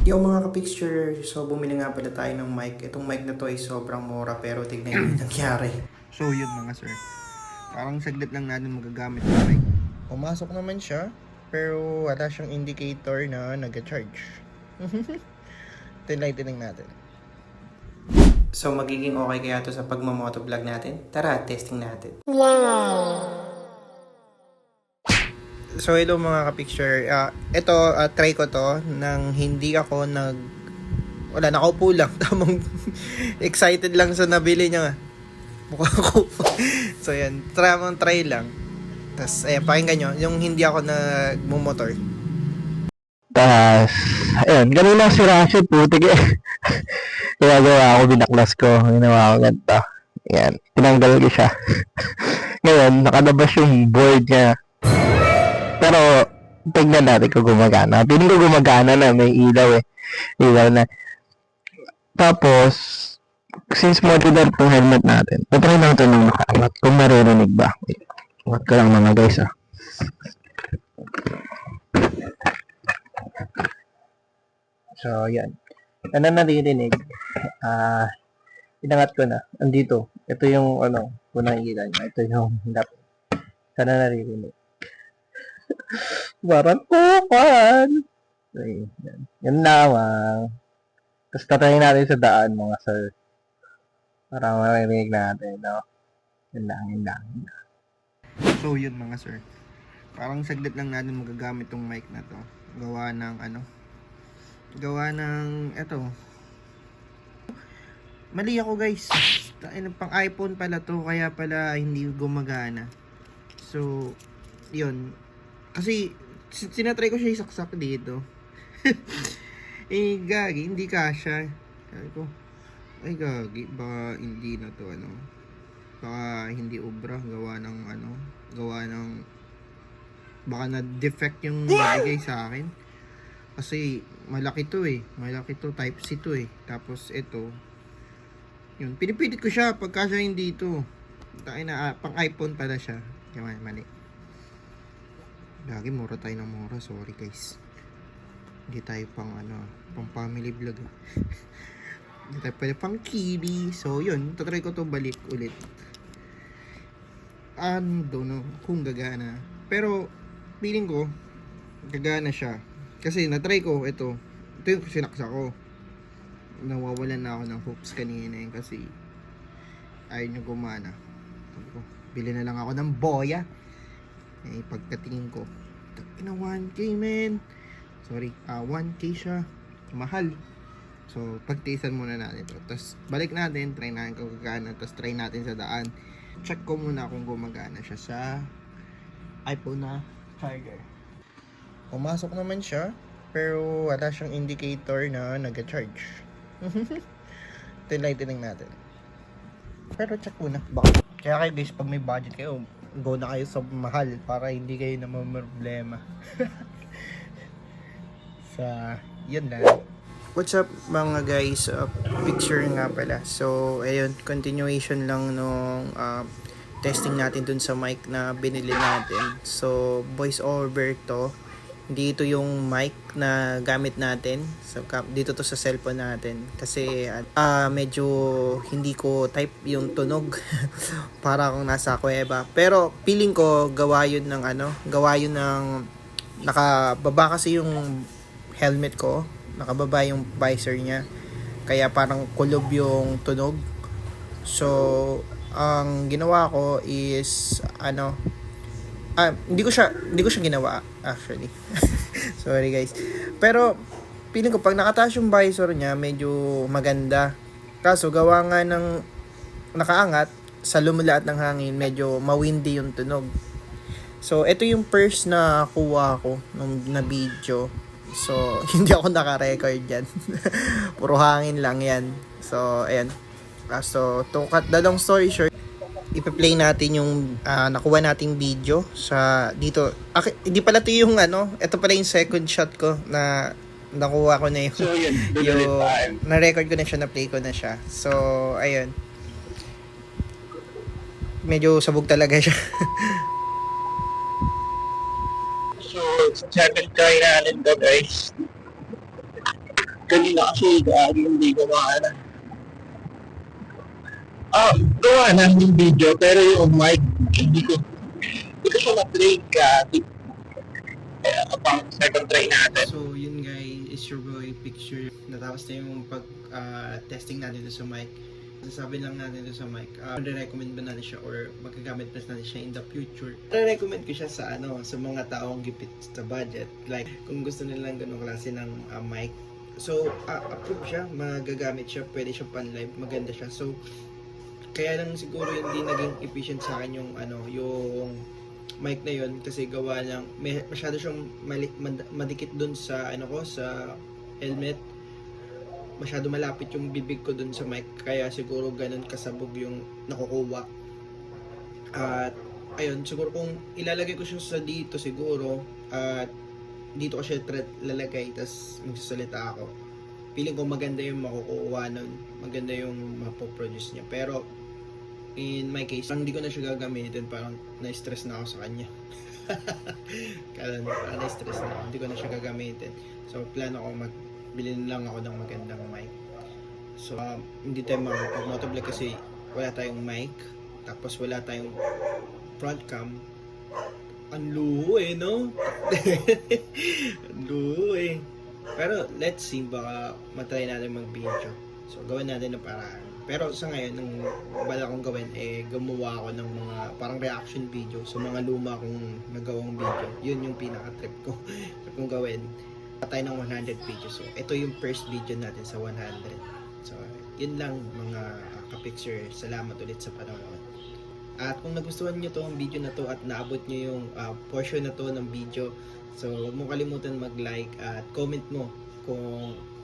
Yung mga ka-picture, so bumili nga pala tayo ng mic. Itong mic na to ay sobrang mura pero tignan nyo yung nangyari. So yun mga sir, parang saglit lang natin magagamit ng mic. Pumasok naman siya, pero wala siyang indicator na nag-charge. Tinay natin. So magiging okay kaya to sa pagmamotovlog natin? Tara, testing natin. So hello mga ka-picture, ito try ko to nang hindi ako wala, nakaupo lang. Tamang excited lang sa nabili niya. Mukha ko. So yan, try lang. Tapos ayan, pakinggan nyo, yung hindi ako nagmumotor. Tas, ayun, ganun lang si Rashid, putik eh. Ginagawa ko, binaklas ko, ginawa ko ganito. Ayan, tinanggal ko siya. Ngayon, nakalabas yung board niya. Pero, tignan natin kung gumagana. Piling ko gumagana na, may ilaw eh. Ilaw na. Tapos, since modular tong helmet natin, patry natin nung nakaangat. Kung maririnig ba. Wait, angat ko lang mga guys ah. So, yan. Ano naririnig? Inangat ko na. Andito. Ito yung, unang ilan. Ito yung lap. Sana naririnig. Parang kukan! Okay, yan. Yan lamang. Tapos tatayin natin sa daan, mga sir. Para maririnig natin, no? Yan lang. So yun mga sir, parang saglit lang natin magagamit tong mic na to. Gawa ng eto. Mali ako guys. Pang iPhone pala to, kaya pala hindi gumagana. So, yun. Kasi, sinatry ko siya isaksak dito. Gagi, hindi kasha. Sabi ko, ay gagi, baka hindi na to, baka hindi obra, baka na-defect yung nabigay sa akin. Kasi, malaki to, type C to Tapos, ito, yun, pinipilit ko siya pagka siya hindi to. Pang iPhone pala siya. Kaya mali. Lagi mura tayo ng mura. Sorry guys. Hindi tayo pang pang family vlog. Hindi tayo pala pang kiddie. So yun, tatry ko to balik ulit. Don't know kung gagana. Pero feeling ko gagana siya. Kasi natry ko ito. Ito yung sinaksa ko. Nawawalan na ako ng hoops kanina kasi ayaw nyo gumana. Bili na lang ako ng boya. Pagkatingin ko, ina 1K men. Sorry, 1K siya. Mahal. So, pagtiisan muna natin ito. Tapos, balik natin. Try natin kung gagana. Tapos, try natin sa daan. Check ko muna kung gumagana siya sa iPhone na charger. Pumasok naman siya. Pero, wala siyang indicator na nag-charge. Tinay natin. Pero, check muna. Baka. Kaya kayo guys, pag may budget kayo, go na kayo sa mahal para hindi kayo na problema. Sa yun lang. What's up mga guys? Picture nga pala. So ayun, continuation lang nung testing natin dun sa mic na binili natin. So voice over to. Hindi ito yung mic na gamit natin. So, dito to sa cellphone natin. Kasi medyo hindi ko type yung tunog. Para akong nasa kuweba. Pero feeling ko gawa yun ng nakababa kasi yung helmet ko. Nakababa yung visor niya. Kaya parang kulob yung tunog. So, ang ginawa ko is hindi ko siya ginawa actually. Sorry guys. Pero feeling ko pag nakataas yung visor niya, medyo maganda. Kaso gawa nga ng nakaangat sa lumulaat ng hangin, medyo mawindy yung tunog. So ito yung first na kuha ko na video. So hindi ako naka-record diyan. Puro hangin lang 'yan. So ayan. So to cut the long story short, ipe-play natin yung nakuha nating video sa dito. Hindi pala ito yung ito pala yung second shot ko na nakuha ko na yung, So, yun, yung na-record ko na siya, na-play ko na siya. So, ayun. Medyo sabog talaga siya. So, second try natin to guys. Kanina kasi hindi ko makala. Gawa na yung video, pero yung mic, hindi ko siya na-train kasi. Kaya pang second try natin. So yun guys, is your boy Picture. Natapos na yung testing natin dito sa mic. Sasabi lang natin dito sa mic, recommend ba natin siya or magagamit pa natin siya in the future. Recommend ko siya sa sa mga taong gipit sa budget. Like kung gusto nilang ganung klase ng mic. So approve siya, magagamit siya, pwede siya pan live, maganda siya. So kaya lang siguro hindi naging efficient sa akin yung yung mic na yon kasi gawa ng masyado siyang madikit dun sa sa helmet. Masyado malapit yung bibig ko dun sa mic, kaya siguro ganun kasabog yung nakukuha. At ayun, siguro kung ilalagay ko siya sa dito siguro at dito ko siya lalagay tas magsasalita ako, feeling ko maganda yung makukuha nun, maganda yung mapoproduce niya. Pero in my case, hindi ko na siya gagamitin, parang na-stress na ako sa kanya. Parang na-stress na ako, hindi ko na siya gagamitin. So plano ko magbili na lang ako ng magandang mic. So hindi tayo makapag-motovlog kasi wala tayong mic, tapos wala tayong front cam. Ang luho no? Ang luho Pero let's see, baka matry natin mag-video. So gawin natin ng paraan. Pero sa ngayon, ang bala kong gawin, gumawa ako ng mga parang reaction video sa mga luma kong nagawang video. Yun yung pinaka-trip ko kung gawin. Tayo ng 100 videos. So ito yung first video natin sa 100. So yun lang mga ka-picture. Salamat ulit sa panonood. At kung nagustuhan nyo tong video na to at naabot nyo yung portion na to ng video, so huwag mo kalimutan mag-like at comment mo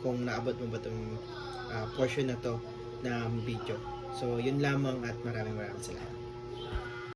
kung naabot mo ba tong portion na to ng video. So yun lamang at maraming salamat.